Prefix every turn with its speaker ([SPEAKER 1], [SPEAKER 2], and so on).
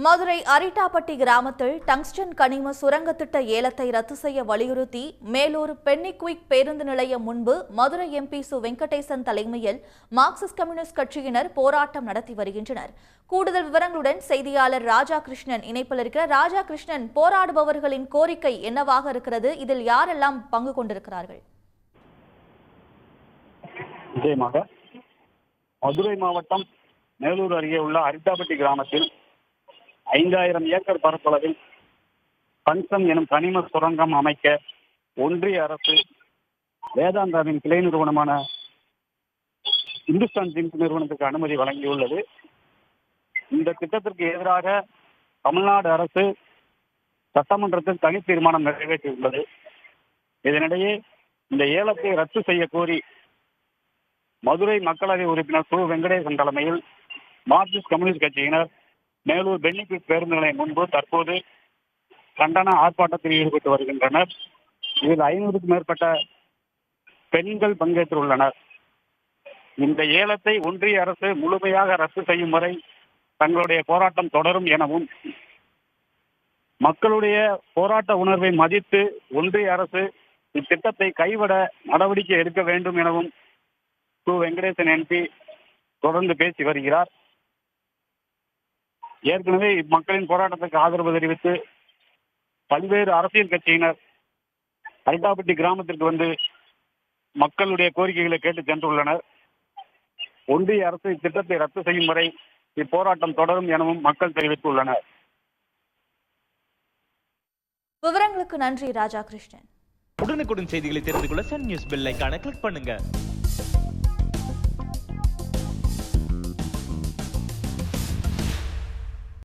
[SPEAKER 1] மதுரை அரிட்டாப்பட்டி கிராமத்தில் டங்ஸ்டன் கனிம சுரங்க திட்ட ஏலத்தை ரத்து செய்ய வலியுறுத்தி மேலூர் பென்னிக்விக் பேருந்து நிலையம் முன்பு மதுரை எம்பி சு வெங்கடேசன் தலைமையில் மார்க்சிஸ்ட் கம்யூனிஸ்ட் கட்சியினர் போராட்டம் நடத்தி வருகின்றனர். கூடுதல் விவரங்களுடன் செய்தியாளர் ராஜா கிருஷ்ணன் இணைப்பில் இருக்கிறார். ராஜா கிருஷ்ணன், போராடுபவர்களின் கோரிக்கை என்னவாக இருக்கிறது? இதில் யாரெல்லாம் பங்கு கொண்டிருக்கிறார்கள்?
[SPEAKER 2] மதுரை மாவட்டம் மேலூர் அருகே உள்ள அரிட்டாப்பட்டி கிராமத்தில் 5000 ஏக்கர் பரப்பளவில் டங்ஸ்டன் எனும் கனிம சுரங்கம் அமைக்க ஒன்றிய அரசு வேதாந்தாவின் கிளை நிறுவனமான இந்துஸ்தான் ஜிங்க் நிறுவனத்துக்கு அனுமதி வழங்கியுள்ளது. இந்த திட்டத்திற்கு எதிராக தமிழ்நாடு அரசு சட்டமன்றத்தில் தனி தீர்மானம் நிறைவேற்றியுள்ளது. இதனிடையே இந்த ஏலத்தை ரத்து செய்ய கோரி மதுரை மக்களவை உறுப்பினர் சு வெங்கடேசன் தலைமையில் மார்க்சிஸ்ட் கம்யூனிஸ்ட் கட்சியினர் மேலூர் பென்னிக்விக் பேருந்து நிலையம் முன்பு தற்போது கண்டன ஆர்ப்பாட்டத்தில் ஈடுபட்டு வருகின்றனர். இதில் 500க்கும் மேற்பட்ட பெண்கள் பங்கேற்றுள்ளனர். இந்த ஏலத்தை ஒன்றிய அரசு முழுமையாக ரத்து செய்யும் வரை தங்களுடைய போராட்டம் தொடரும் எனவும், மக்களுடைய போராட்ட உணர்வை மதித்து ஒன்றிய அரசு இத்திட்டத்தை கைவிட நடவடிக்கை எடுக்க வேண்டும் எனவும் சு வெங்கடேசன் எம்பி தொடர்ந்து பேசி வருகிறார். ஏற்கனவே மக்களின் போராட்டத்துக்கு ஆதரவு தெரிவித்து பல்வேறு அரசியல் கட்சியினர் அரிட்டாப்பட்டி கிராமத்திற்கு வந்து மக்களுடைய கோரிக்கைகளை கேட்டு சென்றுள்ளனர். ஒன்றிய அரசு இத்திட்டத்தை ரத்து செய்யும் வரை இப்போராட்டம் தொடரும் எனவும் மக்கள் தெரிவித்துள்ளனர்.
[SPEAKER 1] விவரங்களுக்கு நன்றி ராஜா கிருஷ்ணன்.
[SPEAKER 3] உடனுக்குடன் செய்திகளை தெரிந்து கொள்ள சன் நியூஸ் பெல் ஐகானை கிளிக் பண்ணுங்க.